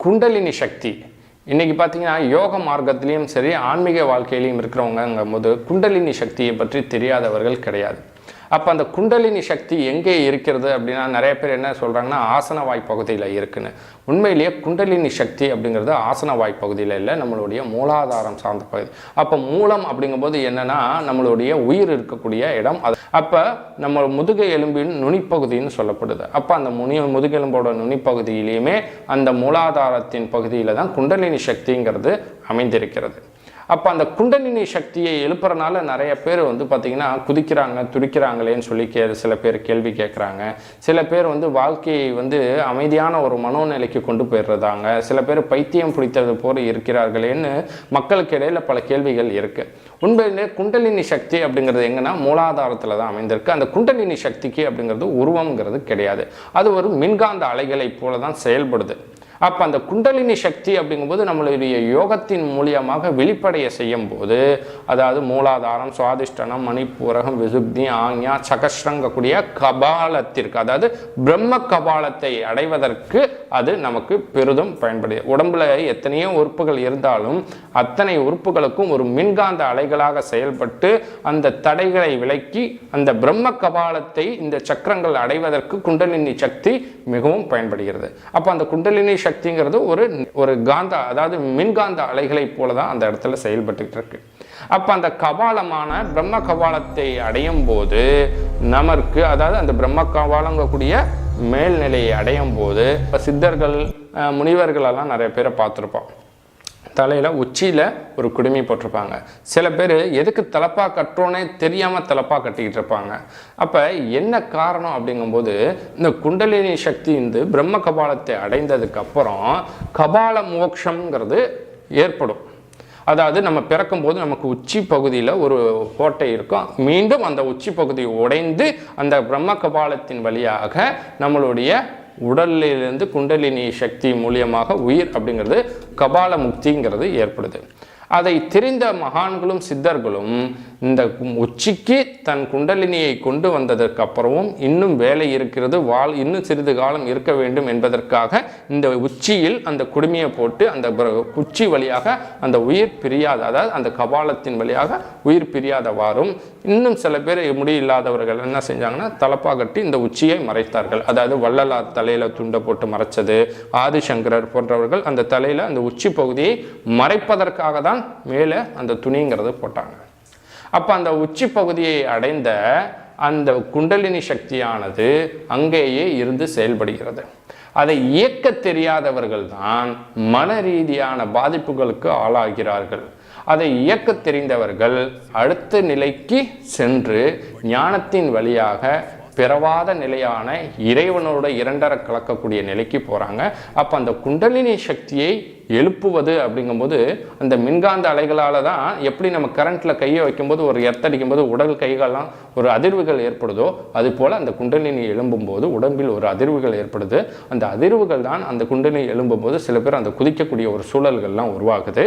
குண்டலினி சக்தி இன்றைக்கி பார்த்தீங்கன்னா யோக மார்க்கத்திலையும் சரி ஆன்மீக வாழ்க்கையிலையும் இருக்கிறவங்கும் போது குண்டலினி சக்தியை பற்றி தெரியாதவர்கள் கிடையாது. அப்போ அந்த குண்டலினி சக்தி எங்கே இருக்கிறது அப்படின்னா நிறைய பேர் என்ன சொல்கிறாங்கன்னா ஆசன வாய் பகுதியில் இருக்குன்னு. உண்மையிலேயே குண்டலினி சக்தி அப்படிங்கிறது ஆசன வாய் பகுதியில் இல்லை, நம்மளுடைய மூலாதாரம் சார்ந்த பகுதி. அப்போ மூலம் அப்படிங்கும்போது என்னென்னா நம்மளுடைய உயிர் இருக்கக்கூடிய இடம். அது அப்போ நம்ம முதுகு எலும்பின் நுனிப்பகுதின்னு சொல்லப்படுது. அப்போ அந்த முதுகெலும்போட நுனிப்பகுதியிலையுமே அந்த மூலாதாரத்தின் பகுதியில் தான் குண்டலினி சக்திங்கிறது அமைந்திருக்கிறது. அப்போ அந்த குண்டலினி சக்தியை எழுப்புறனால நிறைய பேர் பார்த்திங்கன்னா குதிக்கிறாங்க துடிக்கிறாங்களேன்னு சொல்லி சில பேர் கேள்வி கேட்குறாங்க. சில பேர் வாழ்க்கையை அமைதியான ஒரு மனோநிலைக்கு கொண்டு போயிடுறதாங்க. சில பேர் பைத்தியம் பிடித்தது போல இருக்கிறார்களேன்னு மக்களுக்கு இடையில் பல கேள்விகள் இருக்குது. உண்மையிலே குண்டலினி சக்தி அப்படிங்கிறது எங்கன்னா மூலாதாரத்தில் தான் அமைந்திருக்கு. அந்த குண்டலினி சக்திக்கு அப்படிங்கிறது உருவம்ங்கிறது கிடையாது. அது ஒரு மின்காந்த அலைகளை போல தான் செயல்படுது. அப்போ அந்த குண்டலினி சக்தி அப்படிங்கும்போது நம்மளுடைய யோகத்தின் மூலியமாக வெளிப்படைய செய்யும் போது, அதாவது மூலாதாரம், சுவாதிஷ்டனம், மணிப்பூரகம், விசுக்தி, ஆக்ஞா, சகஸ்ரங்கக்கூடிய கபாலத்திற்கு, அதாவது பிரம்ம கபாலத்தை அடைவதற்கு அது நமக்கு பெரிதும் பயன்படுது. உடம்புல எத்தனையோ உறுப்புகள் இருந்தாலும் அத்தனை உறுப்புகளுக்கும் ஒரு மின்காந்த அலைகளாக செயல்பட்டு அந்த தடைகளை விலக்கி அந்த பிரம்ம கபாலத்தை இந்த சக்கரங்கள் அடைவதற்கு குண்டலினி சக்தி மிகவும் பயன்படுகிறது. அப்போ அந்த குண்டலினி சக்திங்கிறது ஒரு காந்த, அதாவது மின்காந்த அலைகளை போல தான் அந்த இடத்துல செயல்பட்டு இருக்கு. அப்ப அந்த கபாலமான பிரம்ம கபாலத்தை அடையும் போது நமக்கு, அதாவது அந்த பிரம்ம கபாலங்கக்கூடிய மேல்நிலையை அடையும் போது சித்தர்கள் முனிவர்கள் எல்லாம் நிறைய பேரை பார்த்துருப்போம். தலையில் உச்சியில் ஒரு குடுமி போட்டிருப்பாங்க. சில பேர் எதுக்கு தலப்பா கட்டுறோன்னே தெரியாமல் தலப்பா கட்டிக்கிட்டு இருப்பாங்க. அப்போ என்ன காரணம் அப்படிங்கும்போது, இந்த குண்டலினி சக்தி பிரம்ம கபாலத்தை அடைந்ததுக்கு அப்புறம் கபால மோட்சம்ங்கிறது ஏற்படும். அதாவது நம்ம பிறக்கும்போது நமக்கு உச்சி பகுதியில் ஒரு கோட்டை இருக்கும். மீண்டும் அந்த உச்சி பகுதி உடைந்து அந்த பிரம்ம கபாலத்தின் வழியாக நம்மளுடைய உடலிலிருந்து குண்டலினி சக்தி மூலியமாக உயிர் அப்படிங்கிறது கபால முக்திங்கிறது ஏற்படுது. அதை தெரிந்த மகான்களும் சித்தர்களும் இந்த உச்சிக்கு தன் குண்டலினியை கொண்டு வந்ததற்கு அப்புறமும் இன்னும் வேலை இருக்கிறது, இன்னும் சிறிது காலம் இருக்க வேண்டும் என்பதற்காக இந்த உச்சியில் அந்த குடுமையை போட்டு அந்த உச்சி வழியாக அந்த உயிர் பிரியாத, அதாவது அந்த கபாலத்தின் வழியாக உயிர் பிரியாதவாறும், இன்னும் சில பேர் முடியில்லாதவர்கள் என்ன செஞ்சாங்கன்னா தலப்பா கட்டி இந்த உச்சியை மறைத்தார்கள். அதாவது வள்ளலார் தலையில துண்டை போட்டு மறைச்சது, ஆதிசங்கரர் போன்றவர்கள் அந்த தலையில அந்த உச்சி பகுதியை மறைப்பதற்காக தான் மேலே அந்த துணிங்கிறது போட்டாங்க. அப்போ அந்த உச்சி பகுதியை அடைந்த அந்த குண்டலினி சக்தியானது அங்கேயே இருந்து செயல்படுகிறது. அதை இயக்க தெரியாதவர்கள் தான் மன ரீதியான பாதிப்புகளுக்கு ஆளாகிறார்கள். அதை இயக்க தெரிந்தவர்கள் அடுத்த நிலைக்கு சென்று ஞானத்தின் வழியாக பிறவாத நிலையான இறைவனோட இரண்டரை கலக்கக்கூடிய நிலைக்கு போகிறாங்க. அப்போ அந்த குண்டலினி சக்தியை எழுப்புவது அப்படிங்கும்போது அந்த மின்காந்த அலைகளால் தான், எப்படி நம்ம கரண்ட்டில் கையை வைக்கும்போது ஒரு எர்த்தடிக்கும் போது உடல் கைகள்லாம் ஒரு அதிர்வுகள் ஏற்படுதோ, அதுபோல் அந்த குண்டலினி எழும்பும்போது உடம்பில் ஒரு அதிர்வுகள் ஏற்படுது. அந்த அதிர்வுகள் தான் அந்த குண்டலினி எழும்பும்போது சில பேர் அந்த குதிக்கக்கூடிய ஒரு சூழல்கள்லாம் உருவாகுது.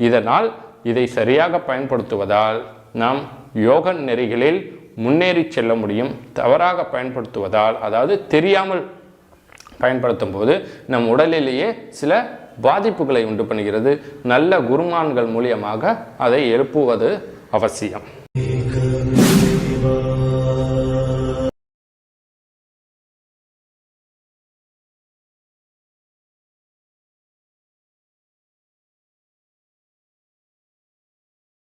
இதனால் இதை சரியாக பயன்படுத்துவதால் நாம் யோக நெறிகளில் முன்னேறி செல்ல முடியும். தவறாக பயன்படுத்துவதால், அதாவது தெரியாமல் பயன்படுத்தும் போது நம் உடலிலேயே சில பாதிப்புகளை உண்டு பண்ணுகிறது. நல்ல குருமான்கள் மூலியமாக அதை எழுப்புவது அவசியம்.